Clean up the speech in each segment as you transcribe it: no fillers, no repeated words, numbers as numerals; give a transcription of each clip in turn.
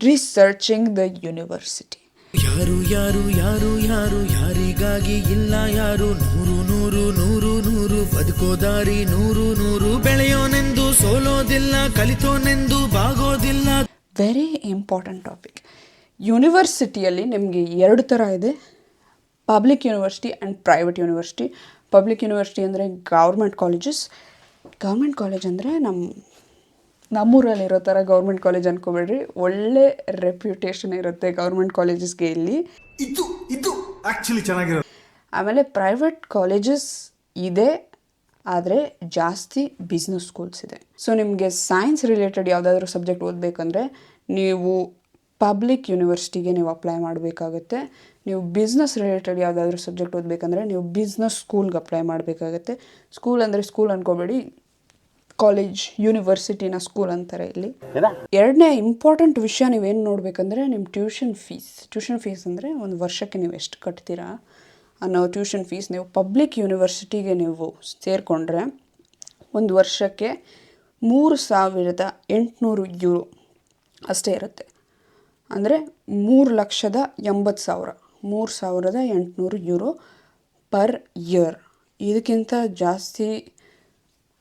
Researching the university. ಯಾರು ಯಾರು ಯಾರು ಯಾರು ಯಾರಿಗಾಗಿ ಇಲ್ಲ ಯಾರು, ನೂರು ನೂರು ನೂರು ನೂರು ಬದುಕೋದಾರಿ ನೂರು ನೂರು, ಬೆಳೆಯೋನೆಂದು ಸೋಲೋದಿಲ್ಲ, ಕಲಿತೋನೆಂದು ಬಾಗೋದಿಲ್ಲ. Very important topic. ಯೂನಿವರ್ಸಿಟಿಯಲ್ಲಿ ನಿಮಗೆ 2 ಥರ ಇದೆ, public university and private university. Public university ಅಂದರೆ ಗೌರ್ಮೆಂಟ್ ಕಾಲೇಜಸ್. ಗೌರ್ಮೆಂಟ್ ಕಾಲೇಜ್ ಅಂದರೆ ನಮ್ಮೂರಲ್ಲಿರೋ ಥರ ಗೌರ್ಮೆಂಟ್ ಕಾಲೇಜ್ ಅಂದ್ಕೋಬೇಡ್ರಿ, ಒಳ್ಳೆ ರೆಪ್ಯುಟೇಷನ್ ಇರುತ್ತೆ ಗೌರ್ಮೆಂಟ್ ಕಾಲೇಜಸ್ಗೆ ಇಲ್ಲಿ. ಇದು ಆ್ಯಕ್ಚುಲಿ ಚೆನ್ನಾಗಿರುತ್ತೆ. ಆಮೇಲೆ ಪ್ರೈವೇಟ್ ಕಾಲೇಜಸ್ ಇದೆ, ಆದರೆ ಜಾಸ್ತಿ ಬಿಸ್ನೆಸ್ ಸ್ಕೂಲ್ಸ್ ಇದೆ. ಸೊ ನಿಮಗೆ ಸೈನ್ಸ್ ರಿಲೇಟೆಡ್ ಯಾವುದಾದ್ರೂ ಸಬ್ಜೆಕ್ಟ್ ಓದಬೇಕಂದ್ರೆ ನೀವು ಪಬ್ಲಿಕ್ ಯೂನಿವರ್ಸಿಟಿಗೆ ನೀವು ಅಪ್ಲೈ ಮಾಡಬೇಕಾಗುತ್ತೆ. ನೀವು ಬಿಸ್ನೆಸ್ ರಿಲೇಟೆಡ್ ಯಾವುದಾದ್ರೂ ಸಬ್ಜೆಕ್ಟ್ ಓದಬೇಕಂದ್ರೆ ನೀವು ಬಿಸ್ನೆಸ್ ಸ್ಕೂಲ್ಗೆ ಅಪ್ಲೈ ಮಾಡಬೇಕಾಗುತ್ತೆ. ಸ್ಕೂಲ್ ಅಂದರೆ ಸ್ಕೂಲ್ ಅಂದ್ಕೋಬೇಡಿ, ಕಾಲೇಜ್ ಯೂನಿವರ್ಸಿಟಿನ ಸ್ಕೂಲ್ ಅಂತಾರೆ ಇಲ್ಲಿ. 2ನೇ ಇಂಪಾರ್ಟೆಂಟ್ ವಿಷಯ ನೀವೇನು ನೋಡಬೇಕಂದ್ರೆ ನಿಮ್ಮ ಟ್ಯೂಷನ್ ಫೀಸ್. ಟ್ಯೂಷನ್ ಫೀಸ್ ಅಂದರೆ ಒಂದು ವರ್ಷಕ್ಕೆ ನೀವು ಎಷ್ಟು ಕಟ್ತೀರಾ ಅನ್ನೋ ಟ್ಯೂಷನ್ ಫೀಸ್. ನೀವು ಪಬ್ಲಿಕ್ ಯೂನಿವರ್ಸಿಟಿಗೆ ನೀವು ಸೇರಿಕೊಂಡ್ರೆ ಒಂದು ವರ್ಷಕ್ಕೆ 3,800 ಯೂರೋ ಅಷ್ಟೇ ಇರುತ್ತೆ. ಅಂದರೆ 3,80,000 3,800 ಯೂರೋ ಪರ್ ಇಯರ್. ಇದಕ್ಕಿಂತ ಜಾಸ್ತಿ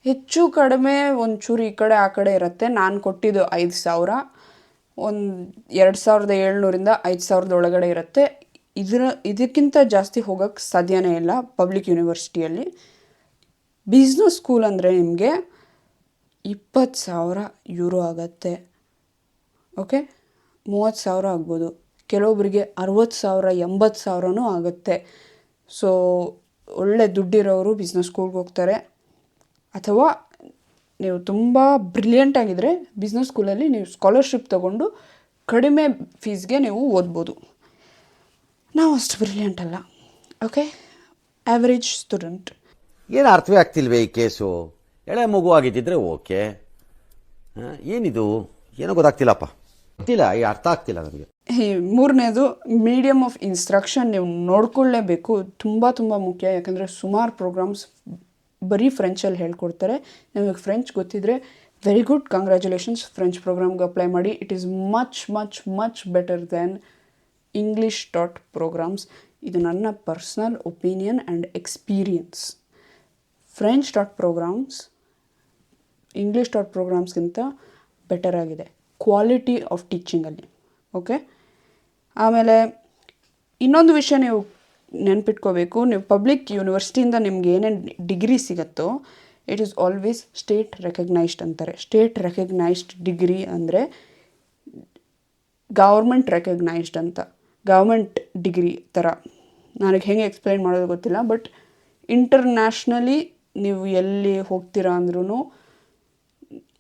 ಹೆಚ್ಚು ಕಡಿಮೆ ಒಂಚೂರು ಈ ಕಡೆ ಆ ಕಡೆ ಇರುತ್ತೆ. ನಾನು ಕೊಟ್ಟಿದ್ದು 5,000, ಒಂದು 2,700ರಿಂದ 5,000 ಒಳಗಡೆ ಇರುತ್ತೆ. ಇದಕ್ಕಿಂತ ಜಾಸ್ತಿ ಹೋಗೋಕ್ಕೆ ಸಾಧ್ಯನೇ ಇಲ್ಲ ಪಬ್ಲಿಕ್ ಯೂನಿವರ್ಸಿಟಿಯಲ್ಲಿ. ಬಿಸ್ನೆಸ್ ಸ್ಕೂಲ್ ಅಂದರೆ ನಿಮಗೆ 20,000 ಯೂರೋ ಆಗುತ್ತೆ. ಓಕೆ, 30,000 ಆಗ್ಬೋದು, ಕೆಲವೊಬ್ಬರಿಗೆ 60,000 80,000 ಆಗುತ್ತೆ. ಸೊ ಒಳ್ಳೆ ದುಡ್ಡಿರೋರು ಬಿಸ್ನೆಸ್ ಸ್ಕೂಲ್ಗೆ ಹೋಗ್ತಾರೆ. ಅಥವಾ ನೀವು ತುಂಬ ಬ್ರಿಲಿಯಂಟ್ ಆಗಿದ್ದರೆ ಬಿಸ್ನೆಸ್ ಸ್ಕೂಲಲ್ಲಿ ನೀವು ಸ್ಕಾಲರ್ಶಿಪ್ ತೊಗೊಂಡು ಕಡಿಮೆ ಫೀಸ್ಗೆ ನೀವು ಓದ್ಬೋದು. ನಾವು ಅಷ್ಟು ಬ್ರಿಲಿಯಂಟ್ ಅಲ್ಲ. Okay, average student. ಏನು ಅರ್ಥವೇ ಆಗ್ತಿಲ್ವೇ ಈ ಕೇಸು? ಎಳೆ ಮಗು ಆಗಿದ್ದಿದ್ರೆ ಓಕೆ, ಏನಿದು ಏನೋ ಗೊತ್ತಾಗ್ತಿಲ್ಲಪ್ಪ, ಗೊತ್ತಿಲ್ಲ, ಈ ಅರ್ಥ ಆಗ್ತಿಲ್ಲ ನನಗೆ. 3ನೇದು ಮೀಡಿಯಮ್ ಆಫ್ ಇನ್ಸ್ಟ್ರಕ್ಷನ್ ನೀವು ನೋಡ್ಕೊಳ್ಳೇಬೇಕು. ತುಂಬ ಮುಖ್ಯ. ಯಾಕಂದರೆ ಸುಮಾರು ಪ್ರೋಗ್ರಾಮ್ಸ್ ಬರೀ ಫ್ರೆಂಚಲ್ಲಿ ಹೇಳ್ಕೊಡ್ತಾರೆ. ನಿಮಗೆ ಫ್ರೆಂಚ್ ಗೊತ್ತಿದ್ರೆ ವೆರಿ ಗುಡ್, ಕಂಗ್ರ್ಯಾಚುಲೇಷನ್ಸ್, ಫ್ರೆಂಚ್ ಪ್ರೋಗ್ರಾಮ್ಗೆ ಅಪ್ಲೈ ಮಾಡಿ. It is much better than English taught programmes. ಇದು ನನ್ನ personal opinion and experience. French taught programmes English taught ಪ್ರೋಗ್ರಾಮ್ಸ್ಗಿಂತ ಬೆಟರ್ ಆಗಿದೆ ಕ್ವಾಲಿಟಿ ಆಫ್ ಟೀಚಿಂಗಲ್ಲಿ. ಓಕೆ, ಆಮೇಲೆ ಇನ್ನೊಂದು ವಿಷಯ ನೀವು ನೆನ್ಪಿಟ್ಕೋಬೇಕು, ನೀವು ಪಬ್ಲಿಕ್ ಯೂನಿವರ್ಸಿಟಿಯಿಂದ ನಿಮ್ಗೆ ಏನೇನು ಡಿಗ್ರಿ ಸಿಗುತ್ತೋ it is always state recognised ಅಂತಾರೆ. ಸ್ಟೇಟ್ ರೆಕಗ್ನೈಸ್ಡ್ ಡಿಗ್ರಿ ಅಂದರೆ ಗೌರ್ಮೆಂಟ್ ರೆಕಗ್ನೈಸ್ಡ್ ಅಂತ, ಗೌರ್ಮೆಂಟ್ ಡಿಗ್ರಿ ಥರ. ನನಗೆ ಹೇಗೆ ಎಕ್ಸ್ಪ್ಲೈನ್ ಮಾಡೋದು ಗೊತ್ತಿಲ್ಲ, ಬಟ್ ಇಂಟರ್ನ್ಯಾಷ್ನಲಿ ನೀವು ಎಲ್ಲಿ ಹೋಗ್ತೀರಾ ಅಂದ್ರೂ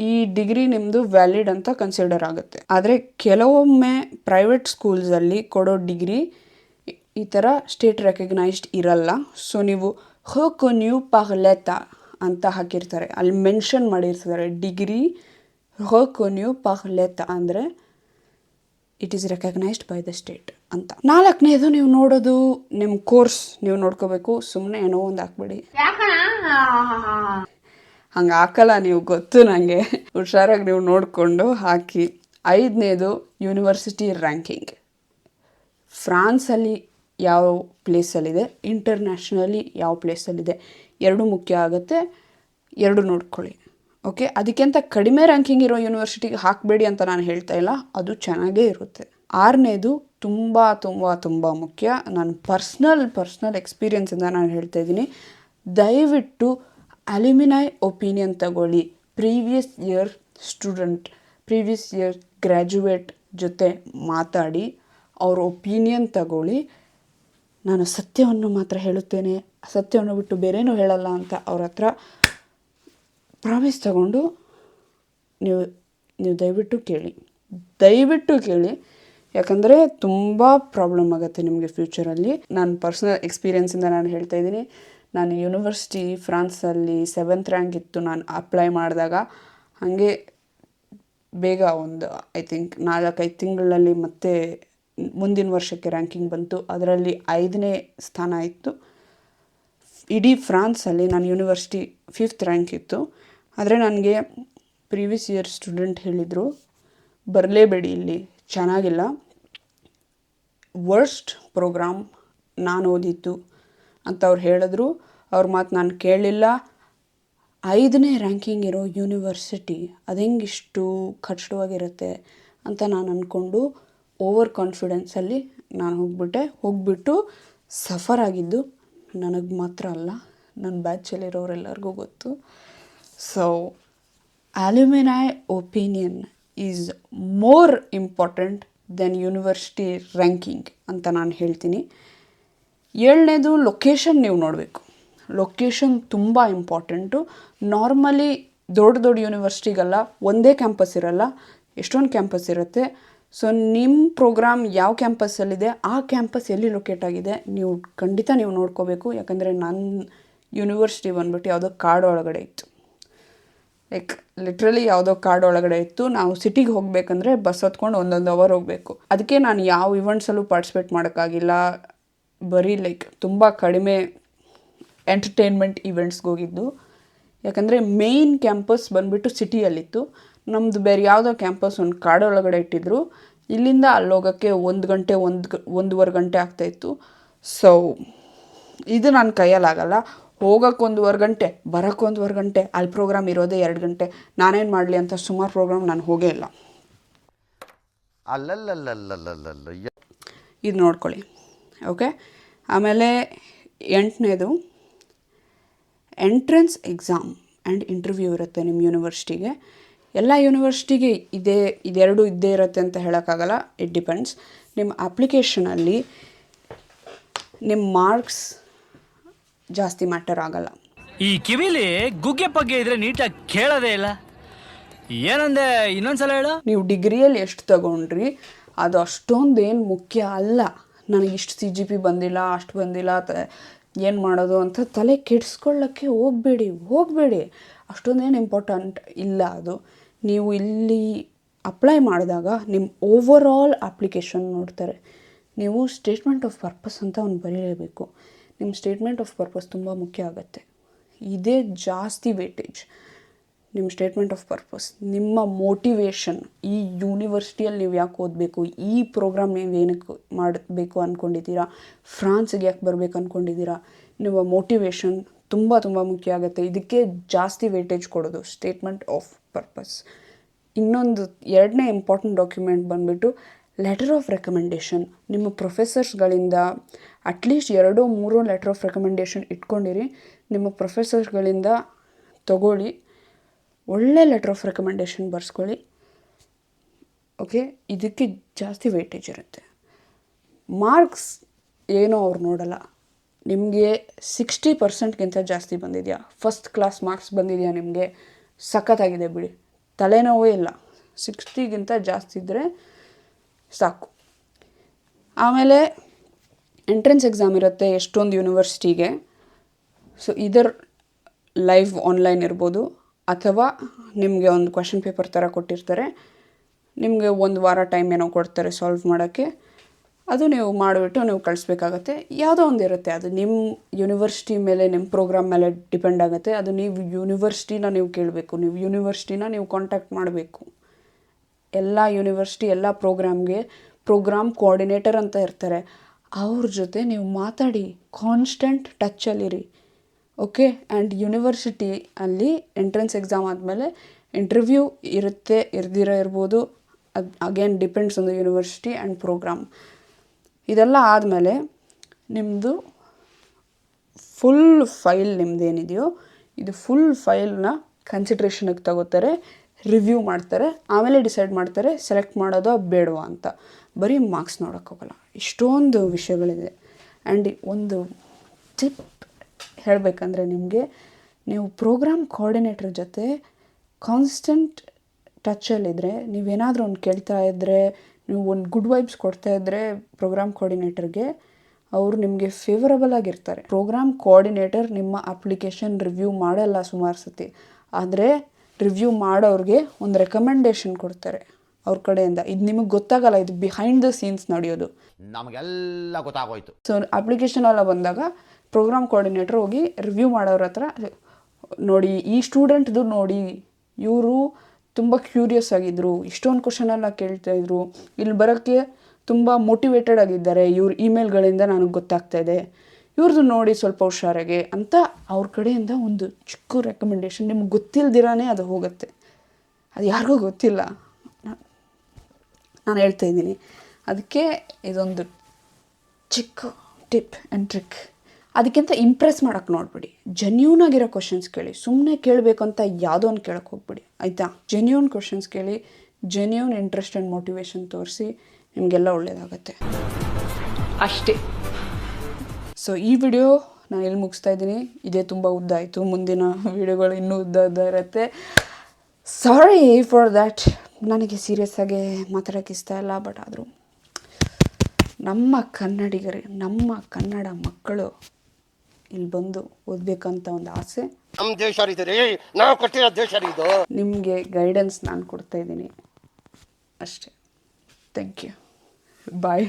ಈ ಡಿಗ್ರಿ ನಿಮ್ಮದು ವ್ಯಾಲಿಡ್ ಅಂತ ಕನ್ಸಿಡರ್ ಆಗುತ್ತೆ. ಆದರೆ ಕೆಲವೊಮ್ಮೆ ಪ್ರೈವೇಟ್ ಸ್ಕೂಲ್ಸಲ್ಲಿ ಕೊಡೋ ಡಿಗ್ರಿ ಈ ಥರ ಸ್ಟೇಟ್ ರೆಕಗ್ನೈಸ್ಡ್ ಇರಲ್ಲ. ಸೊ ನೀವು ರೆಕನ್ಯೂ ಪಾರ್ ಲೆಟಾ ಅಂತ ಹಾಕಿರ್ತಾರೆ, ಅಲ್ಲಿ ಮೆನ್ಷನ್ ಮಾಡಿರ್ತಾರೆ ಡಿಗ್ರಿ ರೆಕನ್ಯೂ ಪಾರ್ ಲೆಟಾ ಅಂದರೆ it is recognised by the state ಅಂತ. 4ನೇದು ನೀವು ನೋಡೋದು ನಿಮ್ಮ ಕೋರ್ಸ್ ನೀವು ನೋಡ್ಕೋಬೇಕು. ಸುಮ್ಮನೆ ಏನೋ ಒಂದು ಹಾಕ್ಬೇಡಿ, ಹಂಗೆ ಹಾಕಲ್ಲ ನೀವು, ಗೊತ್ತು ನನಗೆ. ಹುಷಾರಾಗಿ ನೀವು ನೋಡಿಕೊಂಡು ಹಾಕಿ. 5ನೇದು ಯೂನಿವರ್ಸಿಟಿ ರ್ಯಾಂಕಿಂಗ್. ಫ್ರಾನ್ಸಲ್ಲಿ ಯಾವ ಪ್ಲೇಸಲ್ಲಿದೆ, ಇಂಟರ್ನ್ಯಾಷನಲಿ ಯಾವ ಪ್ಲೇಸಲ್ಲಿದೆ, 2 ಮುಖ್ಯ ಆಗುತ್ತೆ. 2 ನೋಡ್ಕೊಳ್ಳಿ. ಓಕೆ, ಅದಕ್ಕಿಂತ ಕಡಿಮೆ ರ್ಯಾಂಕಿಂಗ್ ಇರೋ ಯೂನಿವರ್ಸಿಟಿಗೆ ಹಾಕಬೇಡಿ ಅಂತ ನಾನು ಹೇಳ್ತಾ ಇಲ್ಲ, ಅದು ಚೆನ್ನಾಗೇ ಇರುತ್ತೆ. 6ನೇದು ತುಂಬ ಮುಖ್ಯ. ನಾನು ಪರ್ಸ್ನಲ್ ಎಕ್ಸ್ಪೀರಿಯನ್ಸಿಂದ ನಾನು ಹೇಳ್ತಾ ಇದ್ದೀನಿ, ದಯವಿಟ್ಟು ಅಲ್ಯುಮಿನೈ ಒಪಿನಿಯನ್ ತಗೊಳ್ಳಿ. Previous year student, previous year graduate ಜೊತೆ ಮಾತಾಡಿ ಅವ್ರ ಒಪಿನಿಯನ್ ತಗೊಳ್ಳಿ. ನಾನು ಸತ್ಯವನ್ನು ಮಾತ್ರ ಹೇಳುತ್ತೇನೆ, ಸತ್ಯವನ್ನು ಬಿಟ್ಟು ಬೇರೇನೂ ಹೇಳಲ್ಲ ಅಂತ ಅವ್ರ ಹತ್ರ ಪ್ರಾಮಿಸ್ ತಗೊಂಡು ನೀವು ದಯವಿಟ್ಟು ಕೇಳಿ. ಯಾಕಂದರೆ ತುಂಬ ಪ್ರಾಬ್ಲಮ್ ಆಗುತ್ತೆ ನಿಮಗೆ ಫ್ಯೂಚರಲ್ಲಿ. ನಾನು ಪರ್ಸ್ನಲ್ ಎಕ್ಸ್ಪೀರಿಯನ್ಸಿಂದ ನಾನು ಹೇಳ್ತಾ ಇದ್ದೀನಿ. ನಾನು ಯೂನಿವರ್ಸಿಟಿ ಫ್ರಾನ್ಸಲ್ಲಿ 7th ರ್ಯಾಂಕ್ ಇತ್ತು ನಾನು ಅಪ್ಲೈ ಮಾಡಿದಾಗ. ಹಾಗೆ ಬೇಗ ಒಂದು ಐ ಥಿಂಕ್ 4-5 ತಿಂಗಳಲ್ಲಿ ಮತ್ತೆ ಮುಂದಿನ ವರ್ಷಕ್ಕೆ ರ್ಯಾಂಕಿಂಗ್ ಬಂತು. ಅದರಲ್ಲಿ 5ನೇ ಸ್ಥಾನ ಇತ್ತು ಇಡೀ ಫ್ರಾನ್ಸಲ್ಲಿ. ನಾನು ಯೂನಿವರ್ಸಿಟಿ 5th ರ್ಯಾಂಕ್ ಇತ್ತು. ಆದರೆ ನನಗೆ ಪ್ರೀವಿಯಸ್ ಇಯರ್ ಸ್ಟೂಡೆಂಟ್ ಹೇಳಿದರು, ಬರಲೇಬೇಡಿ ಇಲ್ಲಿ, ಚೆನ್ನಾಗಿಲ್ಲ. ವರ್ಸ್ಟ್ ಪ್ರೋಗ್ರಾಮ್ ನಾನು ಓದಿದ್ದು ಅಂತ ಅವ್ರು ಹೇಳಿದ್ರು. ಅವ್ರ ಮಾತು ನಾನು ಕೇಳಲಿಲ್ಲ. 5ನೇ ರ್ಯಾಂಕಿಂಗ್ ಇರೋ ಯೂನಿವರ್ಸಿಟಿ ಅದು ಹೆಂಗೆ ಇಷ್ಟು ಕಷ್ಟವಾಗಿರುತ್ತೆ ಅಂತ ನಾನು ಅಂದ್ಕೊಂಡು ಓವರ್ ಕಾನ್ಫಿಡೆನ್ಸಲ್ಲಿ ನಾನು ಹೋಗ್ಬಿಟ್ಟು ಸಫರ್ ಆಗಿದ್ದು ನನಗೆ ಮಾತ್ರ ಅಲ್ಲ, ನನ್ನ ಬ್ಯಾಚಲ್ಲಿರೋರೆಲ್ಲರಿಗೂ ಗೊತ್ತು. So alumni opinion is more important than university ranking ಅಂತ ನಾನು ಹೇಳ್ತೀನಿ. 7ನೇದು ಲೊಕೇಶನ್ ನೀವು ನೋಡಬೇಕು. ಲೊಕೇಶನ್ ತುಂಬ ಇಂಪಾರ್ಟೆಂಟು. ನಾರ್ಮಲಿ ದೊಡ್ಡ ಯೂನಿವರ್ಸಿಟಿಗೆಲ್ಲ ಒಂದೇ ಕ್ಯಾಂಪಸ್ ಇರಲ್ಲ, ಎಷ್ಟೊಂದು ಕ್ಯಾಂಪಸ್ ಇರುತ್ತೆ. ಸೊ ನಿಮ್ಮ ಪ್ರೋಗ್ರಾಮ್ ಯಾವ ಕ್ಯಾಂಪಸ್ಸಲ್ಲಿದೆ, ಆ ಕ್ಯಾಂಪಸ್ ಎಲ್ಲಿ ಲೊಕೇಟ್ ಆಗಿದೆ ನೀವು ಖಂಡಿತ ನೀವು ನೋಡ್ಕೋಬೇಕು. ಯಾಕಂದರೆ ನನ್ನ ಯೂನಿವರ್ಸಿಟಿ ಬಂದ್ಬಿಟ್ಟು ಯಾವುದೋ ಕಾಡು ಒಳಗಡೆ ಇತ್ತು. ಲೈಕ್ ಲಿಟ್ರಲಿ ಯಾವುದೋ ಕಾಡು ಒಳಗಡೆ ಇತ್ತು. ನಾವು ಸಿಟಿಗೆ ಹೋಗಬೇಕಂದ್ರೆ ಬಸ್ ಹತ್ಕೊಂಡು 1 ಅವರ್ ಹೋಗಬೇಕು. ಅದಕ್ಕೆ ನಾನು ಯಾವ ಇವೆಂಟ್ಸಲ್ಲೂ ಪಾರ್ಟಿಸಿಪೇಟ್ ಮಾಡೋಕ್ಕಾಗಿಲ್ಲ. ಬರೀ ಲೈಕ್ ತುಂಬ ಕಡಿಮೆ ಎಂಟರ್ಟೈನ್ಮೆಂಟ್ ಈವೆಂಟ್ಸ್ಗೆ ಹೋಗಿದ್ದು. ಯಾಕಂದರೆ ಮೇಯ್ನ್ ಕ್ಯಾಂಪಸ್ ಬಂದುಬಿಟ್ಟು ಸಿಟಿಯಲ್ಲಿತ್ತು. ನಮ್ಮದು ಬೇರೆ ಯಾವುದೋ ಕ್ಯಾಂಪಸ್ ಒಂದು ಕಾಡೊಳಗಡೆ ಇಟ್ಟಿದ್ರು. ಇಲ್ಲಿಂದ ಅಲ್ಲೋಗೋಕ್ಕೆ 1 ಗಂಟೆ 1.5 ಗಂಟೆ ಆಗ್ತಾಯಿತ್ತು. ಸೊ ಇದು ನನ್ನ ಕೈಯಲ್ಲಾಗಲ್ಲ. ಹೋಗೋಕ್ಕೆ 1.5 ಗಂಟೆ, ಬರೋಕ್ಕೆ 1.5 ಗಂಟೆ, ಅಲ್ಲಿ ಪ್ರೋಗ್ರಾಮ್ ಇರೋದೇ 2 ಗಂಟೆ. ನಾನೇನು ಮಾಡಲಿ ಅಂತ ಸುಮಾರು ಪ್ರೋಗ್ರಾಮ್ ನಾನು ಹೋಗೇ ಇಲ್ಲ. ಇದು ನೋಡ್ಕೊಳ್ಳಿ. ಓಕೆ, ಆಮೇಲೆ 8ನೇದು ಎಂಟ್ರೆನ್ಸ್ ಎಕ್ಸಾಮ್ ಆ್ಯಂಡ್ ಇಂಟರ್ವ್ಯೂ ಇರುತ್ತೆ ನಿಮ್ಮ ಯೂನಿವರ್ಸಿಟಿಗೆ. ಎಲ್ಲ ಯೂನಿವರ್ಸಿಟಿಗೆ ಇದೆರಡು ಇದ್ದೇ ಇರುತ್ತೆ ಅಂತ ಹೇಳೋಕ್ಕಾಗಲ್ಲ. It depends. ನಿಮ್ಮ ಅಪ್ಲಿಕೇಶನಲ್ಲಿ ನಿಮ್ಮ ಮಾರ್ಕ್ಸ್ ಜಾಸ್ತಿ ಮ್ಯಾಟರ್ ಆಗಲ್ಲ. ಈ ಕಿವಿಲಿ ಗುಗ್ಗೆ ಪಗ್ಗೆ ಇದ್ರೆ ನೀಟಾಗಿ ಕೇಳೋದೇ ಇಲ್ಲ. ಏನಂದೆ ಇನ್ನೊಂದ್ಸಲ ಹೇಳು. ನೀವು ಡಿಗ್ರಿಯಲ್ಲಿ ಎಷ್ಟು ತಗೊಂಡ್ರಿ ಅದು ಅಷ್ಟೊಂದೇನು ಮುಖ್ಯ ಅಲ್ಲ. ನನಗೆ ಇಷ್ಟು CGP ಬಂದಿಲ್ಲ, ಅಷ್ಟು ಬಂದಿಲ್ಲ, ಏನು ಮಾಡೋದು ಅಂತ ತಲೆ ಕೆಡಿಸ್ಕೊಳ್ಳೋಕ್ಕೆ ಹೋಗಬೇಡಿ. ಅಷ್ಟೊಂದೇನು ಇಂಪಾರ್ಟೆಂಟ್ ಇಲ್ಲ ಅದು. ನೀವು ಇಲ್ಲಿ ಅಪ್ಲೈ ಮಾಡಿದಾಗ ನಿಮ್ಮ ಓವರ್ ಆಲ್ ಅಪ್ಲಿಕೇಶನ್ ನೋಡ್ತಾರೆ. ನೀವು ಸ್ಟೇಟ್ಮೆಂಟ್ ಆಫ್ ಪರ್ಪಸ್ ಅಂತ ಒಂದು ಬರೀಲೇಬೇಕು. ನಿಮ್ಮ ಸ್ಟೇಟ್ಮೆಂಟ್ ಆಫ್ ಪರ್ಪಸ್ ತುಂಬ ಮುಖ್ಯ ಆಗುತ್ತೆ. ಇದೇ ಜಾಸ್ತಿ ವೇಟೇಜ್. ನಿಮ್ಮ ಸ್ಟೇಟ್ಮೆಂಟ್ ಆಫ್ ಪರ್ಪಸ್, ನಿಮ್ಮ ಮೋಟಿವೇಶನ್, ಈ ಯೂನಿವರ್ಸಿಟಿಯಲ್ಲಿ ನೀವು ಯಾಕೆ ಓದಬೇಕು, ಈ ಪ್ರೋಗ್ರಾಮ್ ನೀವು ಏನಕ್ಕೆ ಮಾಡಬೇಕು ಅಂದ್ಕೊಂಡಿದ್ದೀರಾ, ಫ್ರಾನ್ಸಿಗೆ ಯಾಕೆ ಬರಬೇಕು ಅಂದ್ಕೊಂಡಿದ್ದೀರಾ, ನಿಮ್ಮ ಮೋಟಿವೇಶನ್ ತುಂಬ ಮುಖ್ಯ ಆಗುತ್ತೆ. ಇದಕ್ಕೆ ಜಾಸ್ತಿ ವೇಟೇಜ್ ಕೊಡೋದು ಸ್ಟೇಟ್ಮೆಂಟ್ ಆಫ್ ಪರ್ಪಸ್. ಇನ್ನೊಂದು 2ನೇ ಇಂಪಾರ್ಟೆಂಟ್ ಡಾಕ್ಯುಮೆಂಟ್ ಬಂದುಬಿಟ್ಟು ಲೆಟರ್ ಆಫ್ ರೆಕಮೆಂಡೇಷನ್. ನಿಮ್ಮ ಪ್ರೊಫೆಸರ್ಸ್ಗಳಿಂದ ಅಟ್ಲೀಸ್ಟ್ 2-3 ಲೆಟರ್ ಆಫ್ ರೆಕಮೆಂಡೇಷನ್ ಇಟ್ಕೊಂಡಿರಿ. ನಿಮ್ಮ ಪ್ರೊಫೆಸರ್ಸ್ಗಳಿಂದ ತಗೊಳ್ಳಿ, ಒಳ್ಳೆ ಲೆಟರ್ ಆಫ್ ರೆಕಮೆಂಡೇಷನ್ ಬರ್ಸ್ಕೊಳ್ಳಿ. ಓಕೆ, ಇದಕ್ಕೆ ಜಾಸ್ತಿ ವೇಟೇಜ್ ಇರುತ್ತೆ. ಮಾರ್ಕ್ಸ್ ಏನೋ ಅವ್ರು ನೋಡಲ್ಲ. ನಿಮಗೆ 60%ಗಿಂತ ಜಾಸ್ತಿ ಬಂದಿದೆಯಾ, ಫಸ್ಟ್ ಕ್ಲಾಸ್ ಮಾರ್ಕ್ಸ್ ಬಂದಿದೆಯಾ, ನಿಮಗೆ ಸಖತ್ತಾಗಿದೆ ಬಿಡಿ, ತಲೆನೋವೇ ಇಲ್ಲ. 60ಗಿಂತ ಜಾಸ್ತಿ ಇದ್ದರೆ ಸಾಕು. ಆಮೇಲೆ ಎಂಟ್ರೆನ್ಸ್ ಎಕ್ಸಾಮ್ ಇರುತ್ತೆ ಎಷ್ಟೊಂದು ಯೂನಿವರ್ಸಿಟಿಗೆ. ಸೊ ಇದರ ಲೈವ್ ಆನ್ಲೈನ್ ಇರ್ಬೋದು, ಅಥವಾ ನಿಮಗೆ ಒಂದು ಕ್ವೆಶ್ಚನ್ ಪೇಪರ್ ಥರ ಕೊಟ್ಟಿರ್ತಾರೆ. ನಿಮಗೆ 1 ವಾರ ಟೈಮ್ ಏನೋ ಕೊಡ್ತಾರೆ ಸಾಲ್ವ್ ಮಾಡೋಕ್ಕೆ. ಅದು ನೀವು ಮಾಡಿಬಿಟ್ಟು ನೀವು ಕಳಿಸ್ಬೇಕಾಗತ್ತೆ. ಯಾವುದೋ ಒಂದು ಇರುತ್ತೆ, ಅದು ನಿಮ್ಮ ಯೂನಿವರ್ಸಿಟಿ ಮೇಲೆ, ನಿಮ್ಮ ಪ್ರೋಗ್ರಾಮ್ ಮೇಲೆ ಡಿಪೆಂಡ್ ಆಗುತ್ತೆ. ಅದು ನೀವು ಯೂನಿವರ್ಸಿಟಿನ ನೀವು ಕೇಳಬೇಕು, ನೀವು ಯೂನಿವರ್ಸಿಟಿನ ನೀವು ಕಾಂಟ್ಯಾಕ್ಟ್ ಮಾಡಬೇಕು. ಎಲ್ಲ ಯೂನಿವರ್ಸಿಟಿ ಎಲ್ಲ ಪ್ರೋಗ್ರಾಮ್ಗೆ ಪ್ರೋಗ್ರಾಮ್ ಕೋಆರ್ಡಿನೇಟರ್ ಅಂತ ಇರ್ತಾರೆ. ಅವ್ರ ಜೊತೆ ನೀವು ಮಾತಾಡಿ, ಕಾನ್ಸ್ಟೆಂಟ್ ಟಚ್ಚಲ್ಲಿರಿ. ಓಕೆ, ಆ್ಯಂಡ್ ಯೂನಿವರ್ಸಿಟಿ ಅಲ್ಲಿ ಎಂಟ್ರೆನ್ಸ್ ಎಕ್ಸಾಮ್ ಆದಮೇಲೆ ಇಂಟರ್ವ್ಯೂ ಇರುತ್ತೆ, ಇರ್ಬೋದು. ಅದು again depends on the university and program. ಇದೆಲ್ಲ ಆದಮೇಲೆ ನಿಮ್ಮದು ಫುಲ್ ಫೈಲ್ ನಿಮ್ಮದೇನಿದೆಯೋ ಇದು ಫುಲ್ ಫೈಲ್ನ ಕನ್ಸಿಡ್ರೇಷನ್ಗೆ ತಗೋತಾರೆ, ರಿವ್ಯೂ ಮಾಡ್ತಾರೆ, ಆಮೇಲೆ ಡಿಸೈಡ್ ಮಾಡ್ತಾರೆ ಸೆಲೆಕ್ಟ್ ಮಾಡೋದೋ ಬೇಡವಾ ಅಂತ. ಬರೀ ಮಾರ್ಕ್ಸ್ ನೋಡೋಕ್ಕೋಗಲ್ಲ, ಇಷ್ಟೊಂದು ವಿಷಯಗಳಿದೆ. ಆ್ಯಂಡ್ ಒಂದು ಟಿಪ್ ಹೇಳಬೇಕಂದ್ರೆ ನಿಮಗೆ, ನೀವು ಪ್ರೋಗ್ರಾಮ್ ಕೋಆರ್ಡಿನೇಟರ್ ಜೊತೆ ಕಾನ್ಸ್ಟೆಂಟ್ ಟಚ್ಚಲ್ಲಿದ್ದರೆ, ನೀವೇನಾದರೂ ಒಂದು ಕೇಳ್ತಾ ಇದ್ದರೆ, ನೀವು ಒಂದು ಗುಡ್ ವೈಬ್ಸ್ ಕೊಡ್ತಾ ಇದ್ದರೆ ಪ್ರೋಗ್ರಾಮ್ ಕೋಆರ್ಡಿನೇಟರ್ಗೆ, ಅವರು ನಿಮಗೆ ಫೇವರಬಲ್ ಆಗಿರ್ತಾರೆ. ಪ್ರೋಗ್ರಾಮ್ ಕೋಆರ್ಡಿನೇಟರ್ ನಿಮ್ಮ ಅಪ್ಲಿಕೇಶನ್ ರಿವ್ಯೂ ಮಾಡಲ್ಲ ಸುಮಾರು ಸತಿ, ಆದರೆ ರಿವ್ಯೂ ಮಾಡೋರಿಗೆ ಒಂದು ರೆಕಮೆಂಡೇಷನ್ ಕೊಡ್ತಾರೆ ಅವ್ರ ಕಡೆಯಿಂದ. ಇದು ನಿಮಗೆ ಗೊತ್ತಾಗಲ್ಲ, ಇದು ಬಿಹೈಂಡ್ ದ ಸೀನ್ಸ್ ನಡೆಯೋದು, ನಮಗೆಲ್ಲ ಗೊತ್ತಾಗೋಯ್ತು. ಸೊ ಅಪ್ಲಿಕೇಶನ್ ಎಲ್ಲ ಬಂದಾಗ ಪ್ರೋಗ್ರಾಮ್ ಕೋಆರ್ಡಿನೇಟರ್ ಹೋಗಿ ರಿವ್ಯೂ ಮಾಡೋರ ಹತ್ರ, ನೋಡಿ ಈ ಸ್ಟೂಡೆಂಟ್ದು ನೋಡಿ, ಇವರು ತುಂಬ ಕ್ಯೂರಿಯಸ್ ಆಗಿದ್ದರು, ಇಷ್ಟೊಂದು ಕ್ವಶನ್ ಎಲ್ಲ ಕೇಳ್ತಾಯಿದ್ರು. ಇಲ್ಲಿ ಬರೋಕ್ಕೆ ತುಂಬ ಮೋಟಿವೇಟೆಡ್ ಆಗಿದ್ದಾರೆ, ಇವ್ರ ಇಮೇಲ್ಗಳಿಂದ ನನಗೆ ಗೊತ್ತಾಗ್ತಾ ಇದೆ, ಇವ್ರದ್ದು ನೋಡಿ ಸ್ವಲ್ಪ ಹುಷಾರಾಗೆ ಅಂತ ಅವ್ರ ಕಡೆಯಿಂದ ಒಂದು ಚಿಕ್ಕ ರೆಕಮೆಂಡೇಷನ್. ನಿಮ್ಗೆ ಗೊತ್ತಿಲ್ದಿರಾನೇ ಅದು ಹೋಗುತ್ತೆ, ಅದು ಯಾರಿಗೂ ಗೊತ್ತಿಲ್ಲ, ನಾನು ಹೇಳ್ತಾ ಇದ್ದೀನಿ. ಅದಕ್ಕೆ ಇದೊಂದು ಚಿಕ್ಕ ಟಿಪ್ ಆ್ಯಂಡ್ ಟ್ರಿಕ್. ಅದಕ್ಕಿಂತ ಇಂಪ್ರೆಸ್ ಮಾಡೋಕ್ಕೆ ನೋಡ್ಬಿಡಿ, ಜೆನ್ಯೂನ್ ಆಗಿರೋ ಕ್ವಶನ್ಸ್ ಕೇಳಿ. ಸುಮ್ಮನೆ ಕೇಳಬೇಕು ಅಂತ ಯಾವುದೋ ಒಂದು ಕೇಳೋಕ್ಕೆ ಹೋಗ್ಬಿಡಿ, ಆಯಿತಾ? ಜೆನ್ಯೂನ್ ಕ್ವಶನ್ಸ್ ಕೇಳಿ, ಜೆನ್ಯೂನ್ ಇಂಟ್ರೆಸ್ಟ್ ಆ್ಯಂಡ್ ಮೋಟಿವೇಶನ್ ತೋರಿಸಿ, ನಿಮಗೆಲ್ಲ ಒಳ್ಳೆಯದಾಗತ್ತೆ ಅಷ್ಟೇ. ಸೊ ಈ ವಿಡಿಯೋ ನಾನು ಎಲ್ಲಿ ಮುಗಿಸ್ತಾ ಇದ್ದೀನಿ, ಇದೇ ತುಂಬ ಉದ್ದ ಆಯಿತು. ಮುಂದಿನ ವಿಡಿಯೋಗಳು ಇನ್ನೂ ಉದ್ದ ಇರುತ್ತೆ. Sorry for that. ನನಗೆ ಸೀರಿಯಸ್ ಆಗಿ ಮಾತಾಡೋಕ್ಕೆ ಇಷ್ಟ ಇಲ್ಲ, ಬಟ್ ಆದರೂ ನಮ್ಮ ಕನ್ನಡಿಗರಿಗೆ, ನಮ್ಮ ಕನ್ನಡ ಮಕ್ಕಳು ಇಲ್ಲಿ ಬಂದು ಓದಬೇಕಂತ ಒಂದು ಆಸೆ. ನಮ್ಮ ದೇಶ ರೀ, ನಾವು ಕೊಟ್ಟಿರೋ ದೇಶ ಇದು. ನಿಮಗೆ ಗೈಡೆನ್ಸ್ ನಾನು ಕೊಡ್ತಾ ಇದ್ದೀನಿ ಅಷ್ಟೇ. Thank you, bye.